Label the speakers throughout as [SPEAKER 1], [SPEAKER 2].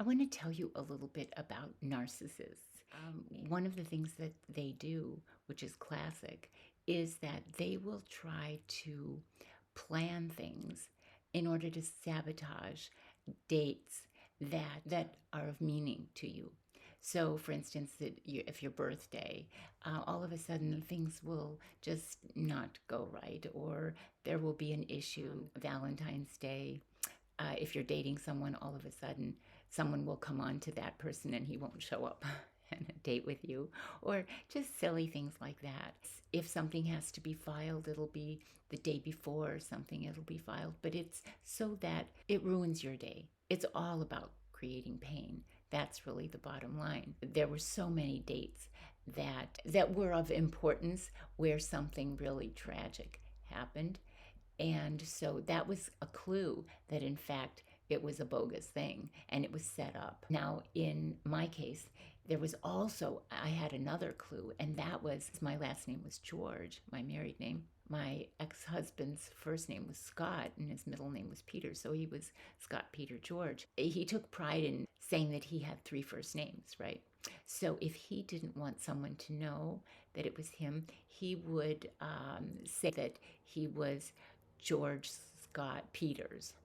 [SPEAKER 1] want to tell you a little bit about narcissists. One of the things that they do, which is classic, is that they will try to plan things in order to sabotage dates that are of meaning to you. So, for instance, if your birthday, all of a sudden things will just not go right, or there will be an issue. Valentine's Day, if you're dating someone, all of a sudden someone will come on to that person and he won't show up and a date with you, or just silly things like that. If something has to be filed, it'll be the day before something, it'll be filed, but it's so that it ruins your day. It's all about creating pain. That's really the bottom line. There were so many dates that were of importance where something really tragic happened, and so that was a clue that, in fact, it was a bogus thing and it was set up. Now, in my case, there was also, I had another clue, and that was my last name was George, my married name. My ex husband's first name was Scott and his middle name was Peter, so he was Scott Peter George. He took pride in saying that he had three first names, right? So if he didn't want someone to know that it was him, he would say that he was George Scott Peters,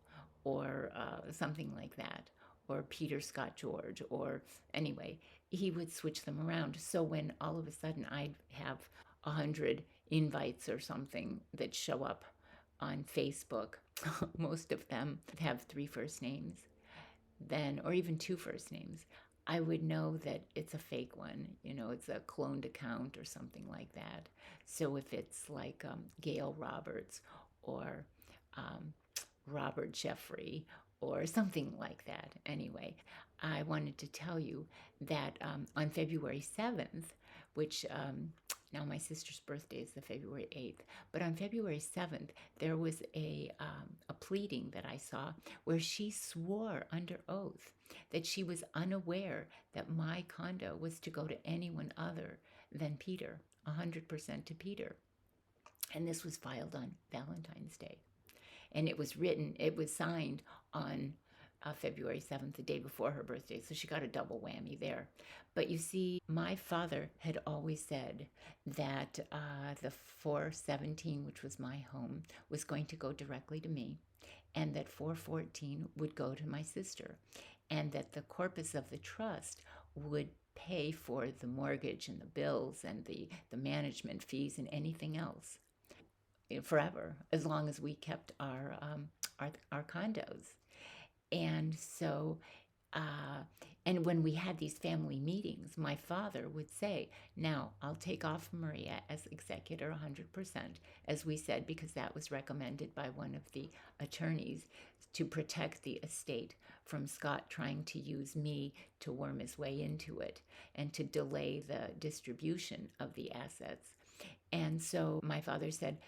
[SPEAKER 1] or something like that, or Peter Scott George, or anyway, he would switch them around. So when all of a sudden I'd have 100 invites or something that show up on Facebook, most of them have three first names, then, or even two first names, I would know that it's a fake one. It's a cloned account or something like that. So if it's like Gail Roberts, or Robert Jeffrey, or something like that. Anyway, I wanted to tell you that on February 7th, which now my sister's birthday is the February 8th, but on February 7th, there was a pleading that I saw where she swore under oath that she was unaware that my condo was to go to anyone other than Peter, 100% to Peter. And this was filed on Valentine's Day. And it was signed on February 7th, the day before her birthday. So she got a double whammy there. But you see, my father had always said that the 417, which was my home, was going to go directly to me, and that 414 would go to my sister, and that the corpus of the trust would pay for the mortgage and the bills and the management fees and anything else forever, as long as we kept our condos. And so, and when we had these family meetings, my father would say, "Now I'll take off Maria as executor 100%," as we said, because that was recommended by one of the attorneys to protect the estate from Scott trying to use me to worm his way into it and to delay the distribution of the assets. And so my father said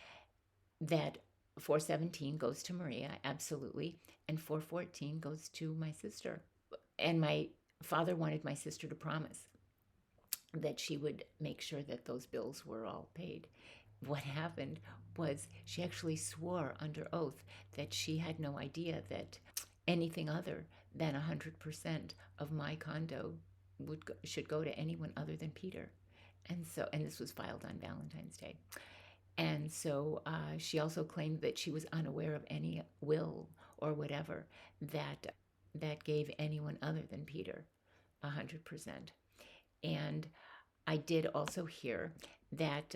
[SPEAKER 1] that 417 goes to Maria, absolutely, and 414 goes to my sister. And my father wanted my sister to promise that she would make sure that those bills were all paid. What happened was she actually swore under oath that she had no idea that anything other than 100% of my condo should go to anyone other than Peter. And this was filed on Valentine's Day. And so she also claimed that she was unaware of any will or whatever that gave anyone other than Peter 100%. And I did also hear that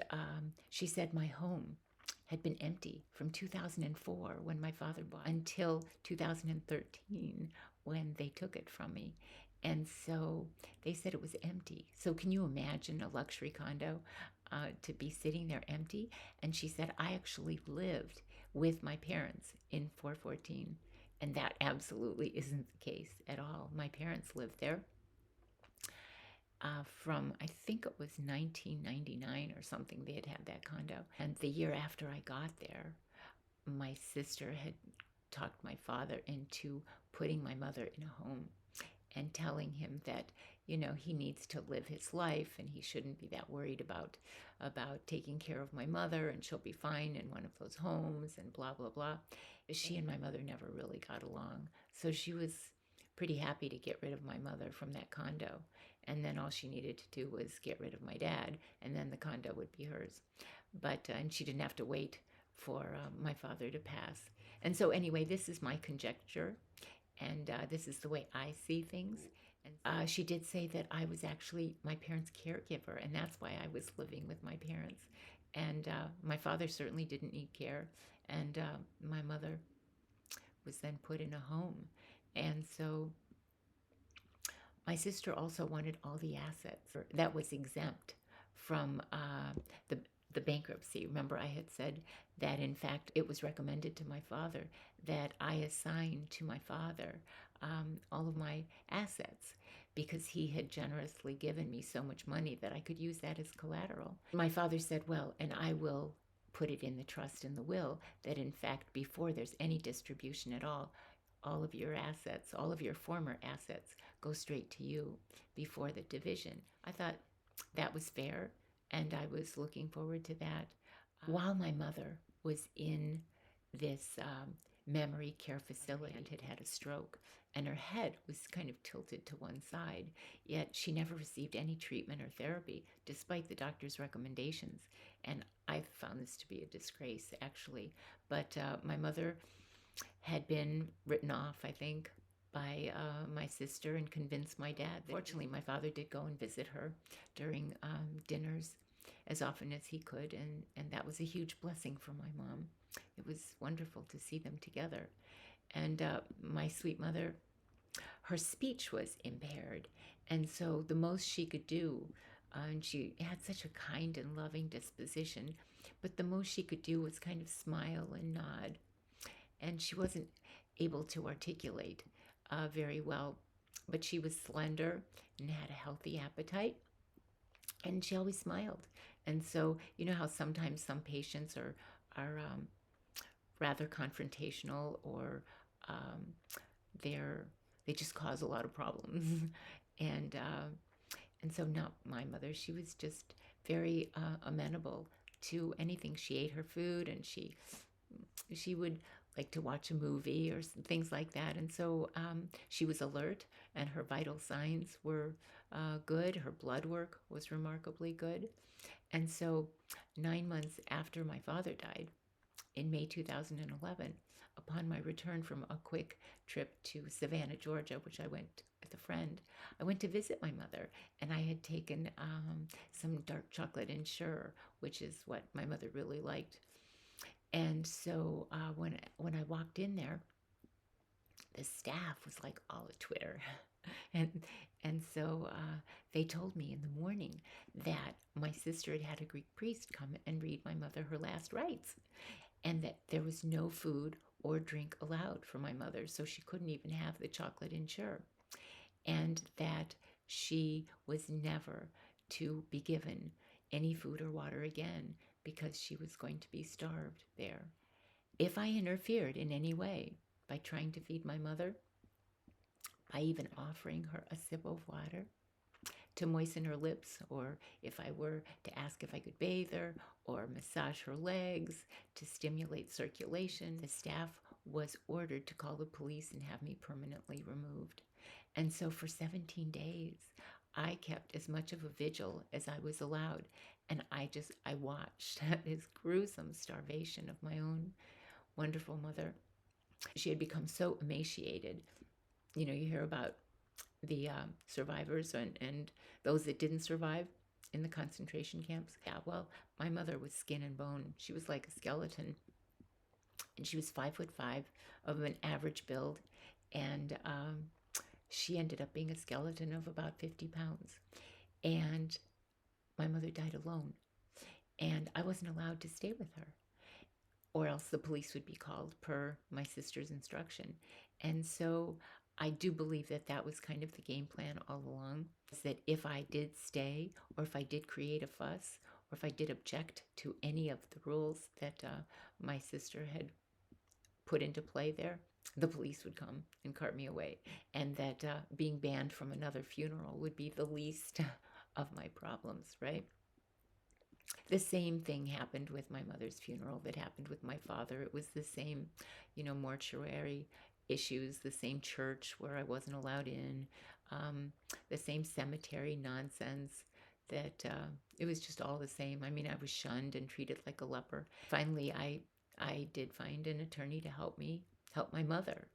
[SPEAKER 1] she said my home had been empty from 2004 when my father bought until 2013 when they took it from me. And so they said it was empty. So can you imagine a luxury condo to be sitting there empty? And she said, I actually lived with my parents in 414. And that absolutely isn't the case at all. My parents lived there from, I think it was 1999 or something. They had that condo. And the year after I got there, my sister had talked my father into putting my mother in a home and telling him that, he needs to live his life and he shouldn't be that worried about taking care of my mother, and she'll be fine in one of those homes and blah, blah, blah. She and my mother never really got along. So she was pretty happy to get rid of my mother from that condo. And then all she needed to do was get rid of my dad, and then the condo would be hers. But, and she didn't have to wait for my father to pass. And so, anyway, this is my conjecture, and this is the way I see things. And she did say that I was actually my parents' caregiver, and that's why I was living with my parents. And my father certainly didn't need care, and my mother was then put in a home. And so my sister also wanted all the assets that was exempt from the the bankruptcy. Remember, I had said that in fact it was recommended to my father that I assign to my father all of my assets because he had generously given me so much money that I could use that as collateral. My father said, well, and I will put it in the trust in the will that in fact before there's any distribution at all of your assets, all of your former assets go straight to you before the division. I thought that was fair, and I was looking forward to that. While my mother was in this memory care facility and had had a stroke, and her head was kind of tilted to one side, yet she never received any treatment or therapy despite the doctor's recommendations. And I found this to be a disgrace, actually. But my mother had been written off, I think, by my sister and convinced my dad. Fortunately, my father did go and visit her during dinners as often as he could, and that was a huge blessing for my mom. It was wonderful to see them together. And my sweet mother, her speech was impaired, and so the most she could do, and she had such a kind and loving disposition, but the most she could do was kind of smile and nod, and she wasn't able to articulate very well, but she was slender and had a healthy appetite, and she always smiled. And so, you know how sometimes some patients are rather confrontational, or um, they just cause a lot of problems, and so not my mother. She was just very amenable to anything. She ate her food, and she would like to watch a movie or things like that. And so she was alert, and her vital signs were good. Her blood work was remarkably good. And so 9 months after my father died, in May 2011, upon my return from a quick trip to Savannah, Georgia, which I went with a friend, I went to visit my mother, and I had taken some dark chocolate Ensure, which is what my mother really liked. And so when I walked in there, the staff was like all a Twitter. And so they told me in the morning that my sister had had a Greek priest come and read my mother her last rites, and that there was no food or drink allowed for my mother, so she couldn't even have the chocolate Ensure, and that she was never to be given any food or water again because she was going to be starved there. If I interfered in any way by trying to feed my mother, by even offering her a sip of water to moisten her lips, or if I were to ask if I could bathe her or massage her legs to stimulate circulation, the staff was ordered to call the police and have me permanently removed. And so for 17 days, I kept as much of a vigil as I was allowed. And I watched this gruesome starvation of my own wonderful mother. She had become so emaciated. You know, you hear about the survivors and those that didn't survive in the concentration camps. Yeah, well, my mother was skin and bone. She was like a skeleton. And she was 5'5", of an average build. And she ended up being a skeleton of about 50 pounds. And my mother died alone. And I wasn't allowed to stay with her, or else the police would be called per my sister's instruction. And so I do believe that that was kind of the game plan all along, is that if I did stay, or if I did create a fuss, or if I did object to any of the rules that my sister had put into play there, the police would come and cart me away, and that being banned from another funeral would be the least of my problems, right? The same thing happened with my mother's funeral that happened with my father. It was the same, mortuary issues, the same church where I wasn't allowed in, um, the same cemetery nonsense. That it was just all the same. I mean, I was shunned and treated like a leper. Finally, I did find an attorney to help my mother.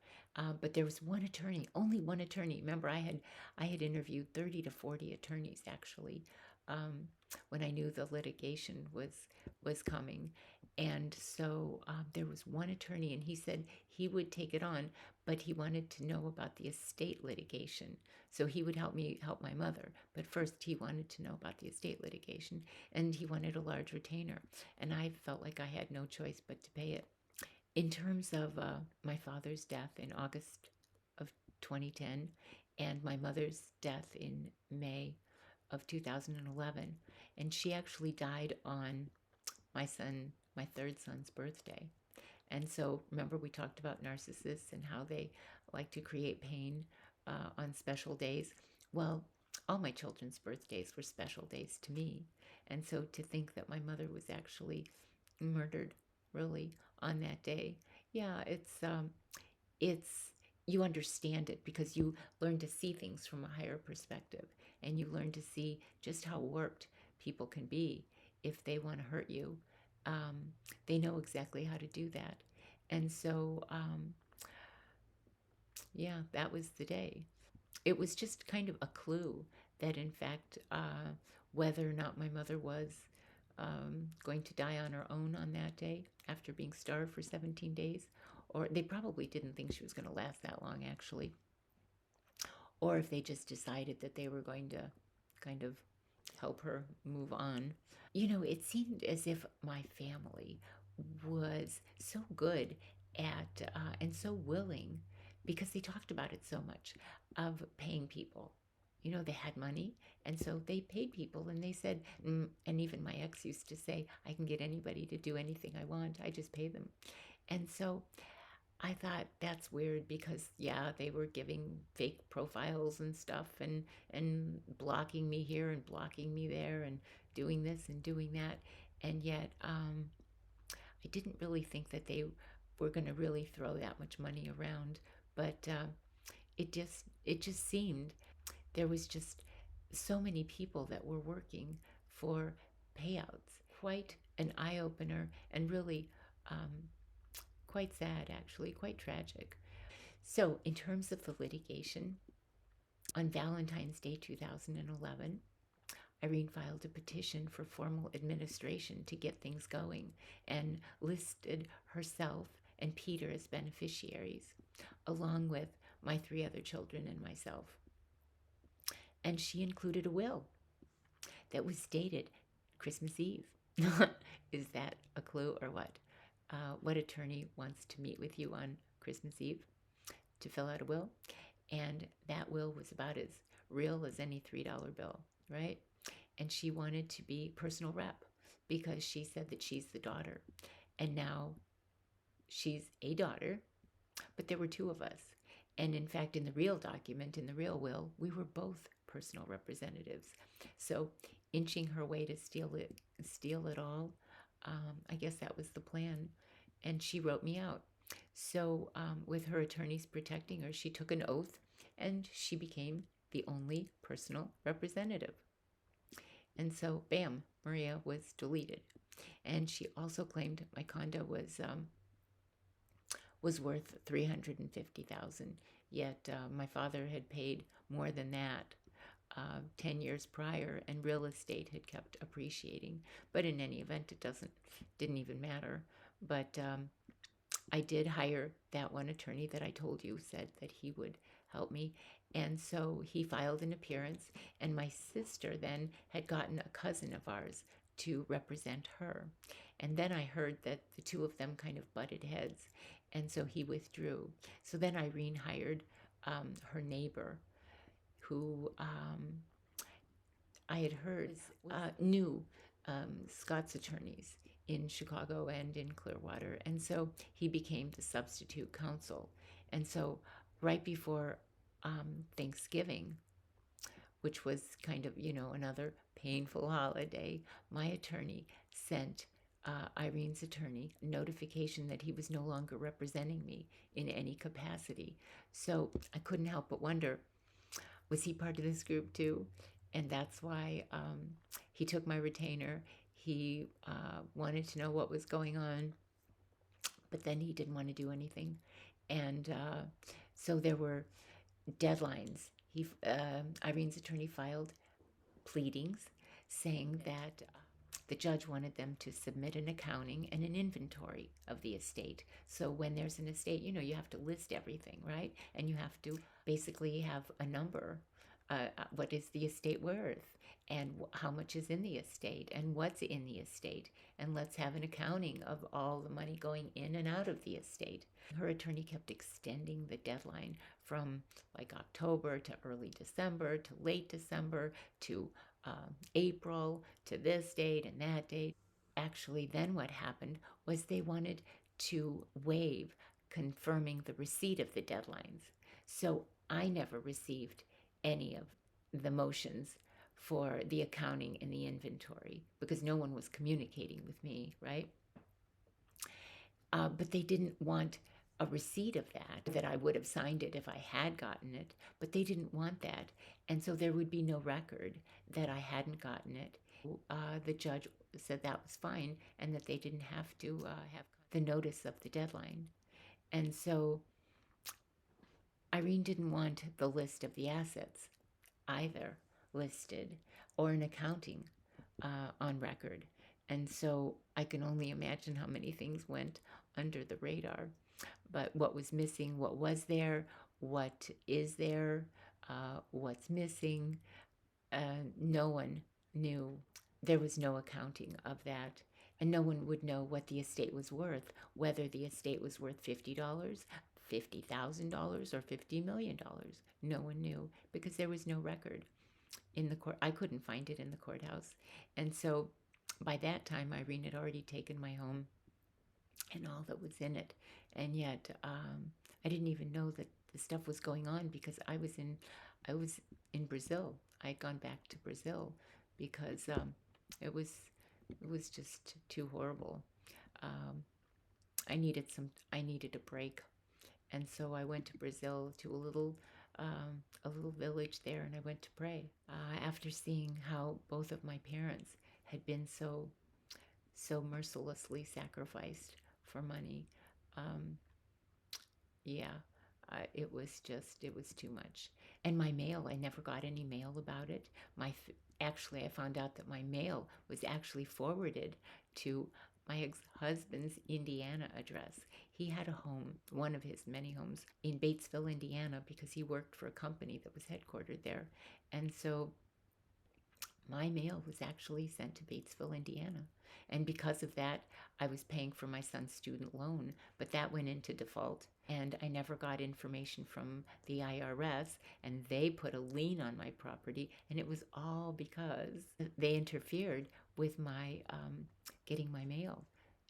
[SPEAKER 1] But there was one attorney, only one attorney. Remember, I had interviewed 30 to 40 attorneys actually, um, when I knew the litigation was coming. And so there was one attorney, and he said he would take it on, but he wanted to know about the estate litigation. So he would help me help my mother. But first, he wanted to know about the estate litigation, and he wanted a large retainer. And I felt like I had no choice but to pay it. In terms of my father's death in August of 2010 and my mother's death in May of 2011, and she actually died on my third son's birthday. And so, remember, we talked about narcissists and how they like to create pain on special days. Well, all my children's birthdays were special days to me. And so, to think that my mother was actually murdered, really, on that day, yeah, it's you understand it because you learn to see things from a higher perspective, and you learn to see just how warped people can be if they want to hurt you. um, they know exactly how to do that. And so yeah, that was the day. It was just kind of a clue that in fact whether or not my mother was going to die on her own on that day after being starved for 17 days, or they probably didn't think she was going to last that long actually, or if they just decided that they were going to kind of help her move on. It seemed as if my family was so good at and so willing, because they talked about it so much, of paying people. They had money, and so they paid people, and they said, and even my ex used to say, I can get anybody to do anything I want, I just pay them. And so I thought that's weird because yeah, they were giving fake profiles and stuff, and blocking me here and blocking me there and doing this and doing that. And yet I didn't really think that they were going to really throw that much money around. But it just seemed there was just so many people that were working for payouts. Quite an eye opener, and really um, quite sad, actually, quite tragic. So, in terms of the litigation, on Valentine's Day 2011, Irene filed a petition for formal administration to get things going and listed herself and Peter as beneficiaries, along with my 3 other children and myself. And she included a will that was dated Christmas Eve. Is that a clue or what? What attorney wants to meet with you on Christmas Eve to fill out a will? And that will was about as real as any $3 bill, right? And she wanted to be personal rep because she said that she's the daughter. And now she's a daughter, but there were 2 of us. And in fact, in the real document, in the real will, we were both personal representatives. So inching her way to steal it all, I guess that was the plan. And she wrote me out. So with her attorneys protecting her, she took an oath, and she became the only personal representative. And so, bam, Maria was deleted. And she also claimed my condo was worth $350,000. Yet my father had paid more than that 10 years prior, and real estate had kept appreciating. But in any event, didn't even matter. But I did hire that one attorney that I told you said that he would help me. And so he filed an appearance, and my sister then had gotten a cousin of ours to represent her. And then I heard that the 2 of them kind of butted heads, and so he withdrew. So then Irene hired her neighbor, who I had heard knew Scott's attorneys in Chicago and in Clearwater. And so he became the substitute counsel. And so right before Thanksgiving, which was kind of, another painful holiday, my attorney sent Irene's attorney notification that he was no longer representing me in any capacity. So I couldn't help but wonder, was he part of this group too? And that's why he took my retainer. He wanted to know what was going on, but then he didn't want to do anything. And so there were deadlines. Irene's attorney filed pleadings saying that the judge wanted them to submit an accounting and an inventory of the estate. So when there's an estate, you have to list everything, right? And you have to basically have a number. What is the estate worth? And how much is in the estate? And what's in the estate? And let's have an accounting of all the money going in and out of the estate. Her attorney kept extending the deadline from like October to early December to late December to April to this date and that date. Actually, then what happened was they wanted to waive confirming the receipt of the deadlines. So I never received any of the motions for the accounting and the inventory because no one was communicating with me, right? But they didn't want a receipt of that I would have signed it if I had gotten it, but they didn't want that. And so there would be no record that I hadn't gotten it. The judge said that was fine and that they didn't have to have the notice of the deadline. And so Irene didn't want the list of the assets either listed or an accounting on record. And so I can only imagine how many things went under the radar. But what was missing, what was there, what is there, what's missing, no one knew. There was no accounting of that. And no one would know what the estate was worth, whether the estate was worth $50, $50,000, or $50 million. No one knew because there was no record in the court. I couldn't find it in the courthouse. And so by that time, Irene had already taken my home and all that was in it. And yet, I didn't even know that the stuff was going on because I was in Brazil. I had gone back to Brazil because it was just too horrible. I needed a break, and so I went to Brazil to a little village there, and I went to pray. After seeing how both of my parents had been so mercilessly sacrificed for money, yeah, it was too much. And my mail, I never got any mail about it. Actually, I found out that my mail was actually forwarded to my ex-husband's Indiana address. He had a home, one of his many homes, in Batesville, Indiana, because he worked for a company that was headquartered there. And so my mail was actually sent to Batesville, Indiana. And because of that, I was paying for my son's student loan, but that went into default. And I never got information from the IRS, and they put a lien on my property. And it was all because they interfered with my getting my mail.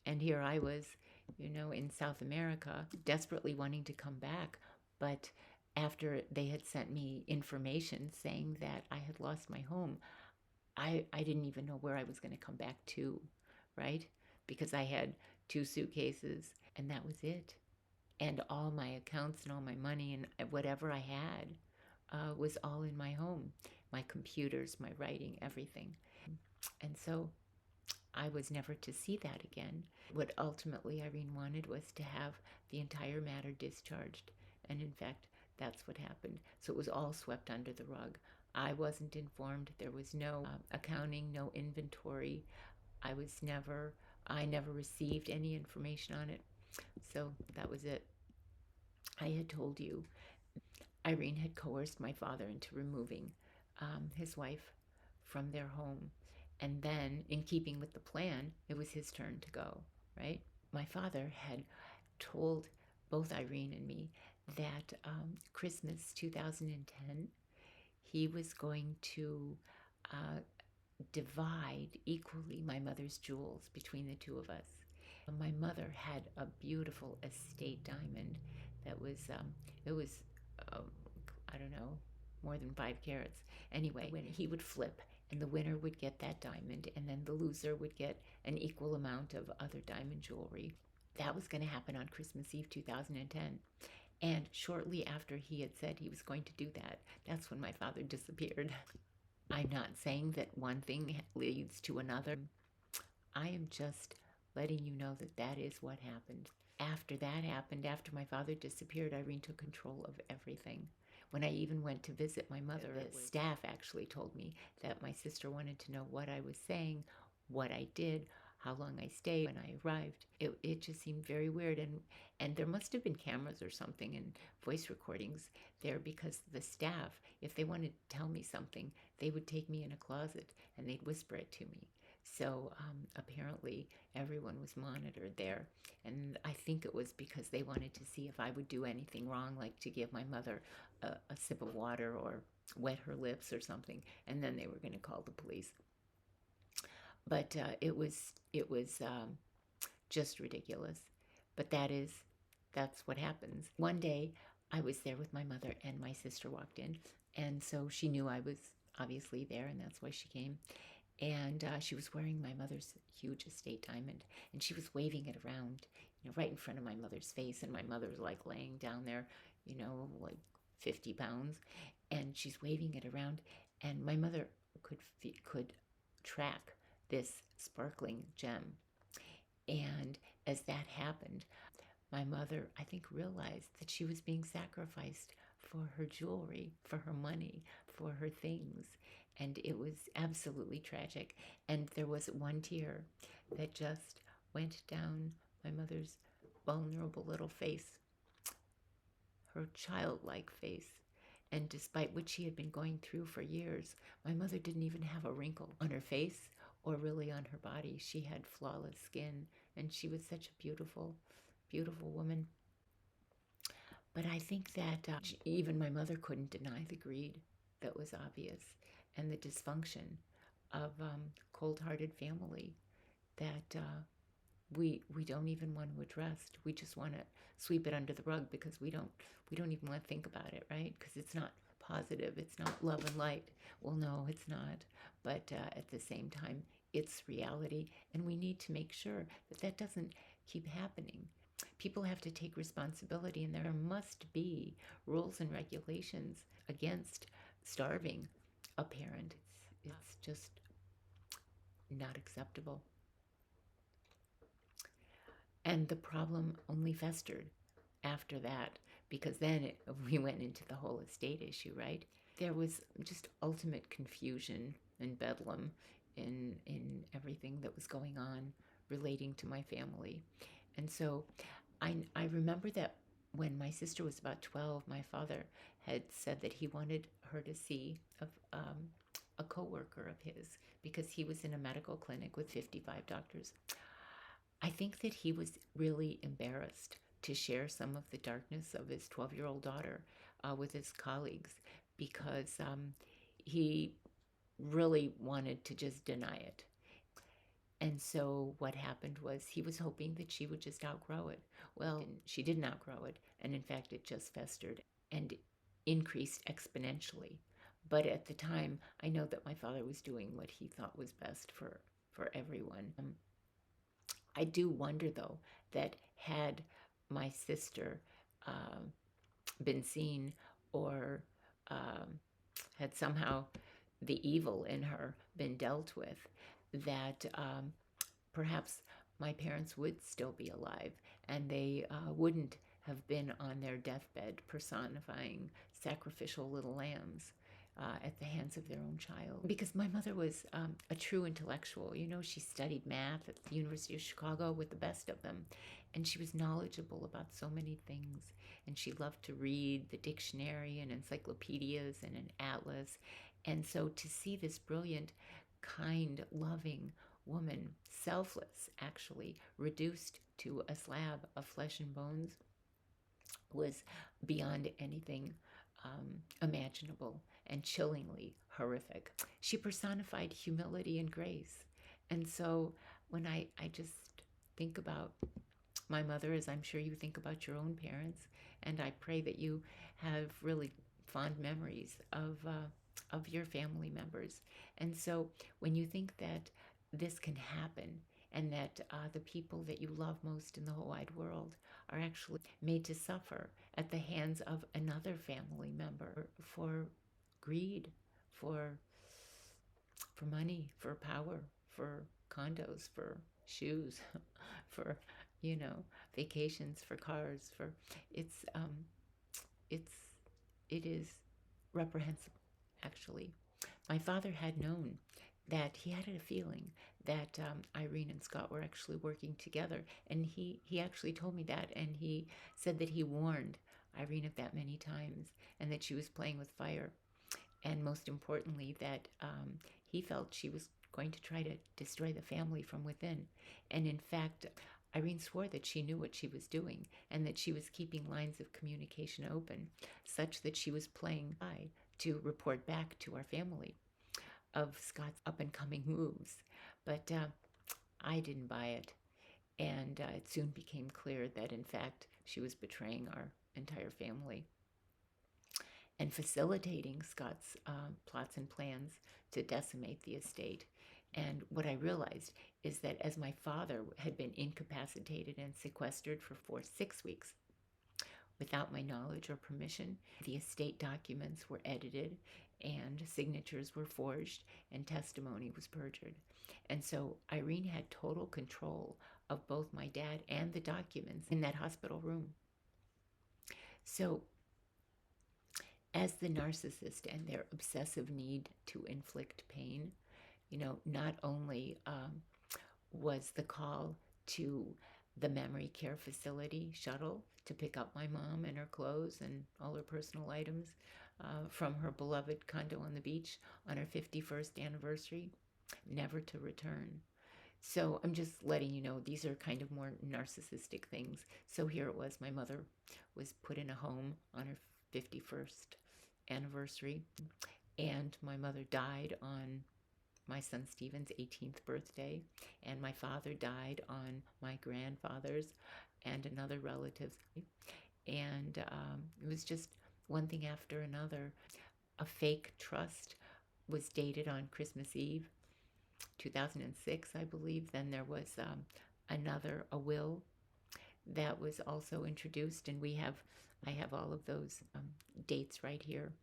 [SPEAKER 1] And here I was, in South America, desperately wanting to come back. But after they had sent me information saying that I had lost my home, I didn't even know where I was going to come back to, right? Because I had 2 suitcases and that was it. And all my accounts and all my money and whatever I had was all in my home. My computers, my writing, everything. And so I was never to see that again. What ultimately Irene wanted was to have the entire matter discharged. And in fact, that's what happened. So it was all swept under the rug. I wasn't informed. There was no accounting, no inventory. I never received any information on it. So that was it. I had told you Irene had coerced my father into removing his wife from their home. And then, in keeping with the plan, it was his turn to go, right? My father had told both Irene and me that Christmas 2010, he was going to divide equally my mother's jewels between the two of us. My mother had a beautiful estate diamond that was, I don't know, more than 5 carats. Anyway, when he would flip and the winner would get that diamond, and then the loser would get an equal amount of other diamond jewelry. That was going to happen on Christmas Eve 2010. And shortly after he had said he was going to do that, that's when my father disappeared. I'm not saying that one thing leads to another. I am just letting you know that that is what happened. After that happened, after my father disappeared, Irene took control of everything. When I even went to visit my mother, the staff actually told me that my sister wanted to know what I was saying, what I did, how long I stayed when I arrived. It just seemed very weird, and there must have been cameras or something and voice recordings there, because the staff, if they wanted to tell me something, they would take me in a closet and they'd whisper it to me. So apparently everyone was monitored there. And I think it was because they wanted to see if I would do anything wrong, like to give my mother a sip of water or wet her lips or something. And then they were going to call the police. But it was just ridiculous. But that's what happens. One day I was there with my mother and my sister walked in. And so she knew I was obviously there, and that's why she came. And she was wearing my mother's huge estate diamond, and she was waving it around, right in front of my mother's face. And my mother's like laying down there, like 50 pounds, and she's waving it around. And my mother could track this sparkling gem. And as that happened, my mother, I think, realized that she was being sacrificed for her jewelry, for her money, for her things. And it was absolutely tragic. And there was one tear that just went down my mother's vulnerable little face, her childlike face. And despite what she had been going through for years, my mother didn't even have a wrinkle on her face or really on her body. She had flawless skin, and she was such a beautiful, beautiful woman. But I think that even my mother couldn't deny the greed that was obvious, and the dysfunction of cold-hearted family that we don't even want to address. We just want to sweep it under the rug because we don't even want to think about it, right? Because it's not positive, it's not love and light. Well, no, it's not. But at the same time, it's reality, and we need to make sure that that doesn't keep happening. People have to take responsibility, and there must be rules and regulations against starving a parent. It's just not acceptable. And the problem only festered after that, because then we went into the whole estate issue, right? There was just ultimate confusion and bedlam in everything that was going on relating to my family. And so I remember that when my sister was about 12, my father had said that he wanted her to see a coworker of his, because he was in a medical clinic with 55 doctors. I think that he was really embarrassed to share some of the darkness of his 12-year-old daughter with his colleagues, because he really wanted to just deny it. And so what happened was he was hoping that she would just outgrow it. Well, she didn't outgrow it, and in fact it just festered and increased exponentially. But at the time, I know that my father was doing what he thought was best for everyone. I do wonder, though, that had my sister been seen, or had somehow the evil in her been dealt with, that perhaps my parents would still be alive, and they wouldn't have been on their deathbed personifying sacrificial little lambs at the hands of their own child. Because my mother was a true intellectual. She studied math at the University of Chicago with the best of them, and she was knowledgeable about so many things. And she loved to read the dictionary and encyclopedias and an atlas. And so to see this brilliant, kind, loving woman, selfless actually, reduced to a slab of flesh and bones, was beyond anything imaginable, and chillingly horrific. She personified humility and grace. And so when I just think about my mother, as I'm sure you think about your own parents, and I pray that you have really fond memories of of your family members. And so when you think that this can happen, and that the people that you love most in the whole wide world are actually made to suffer at the hands of another family member for greed, for money, for power, for condos, for shoes, for vacations, for cars, for it's it's it is reprehensible, actually. My father had known that he had a feeling that Irene and Scott were actually working together, and he actually told me that, and he said that he warned Irene of that many times, and that she was playing with fire, and most importantly that he felt she was going to try to destroy the family from within. And in fact, Irene swore that she knew what she was doing, and that she was keeping lines of communication open, such that she was playing by to report back to our family of Scott's up and coming moves. But I didn't buy it, and it soon became clear that in fact she was betraying our entire family and facilitating Scott's plots and plans to decimate the estate. And what I realized is that as my father had been incapacitated and sequestered for 6 weeks without my knowledge or permission, the estate documents were edited and signatures were forged and testimony was perjured. And so Irene had total control of both my dad and the documents in that hospital room. So as the narcissist and their obsessive need to inflict pain, not only was the call to the memory care facility shuttle to pick up my mom and her clothes and all her personal items from her beloved condo on the beach on her 51st anniversary, never to return. So I'm just letting you know these are kind of more narcissistic things. So here it was, my mother was put in a home on her 51st anniversary, and my mother died on my son Stephen's 18th birthday, and my father died on my grandfather's and another relative's. And it was just one thing after another. A fake trust was dated on Christmas Eve 2006, I believe. Then there was a will that was also introduced, and I have all of those dates right here.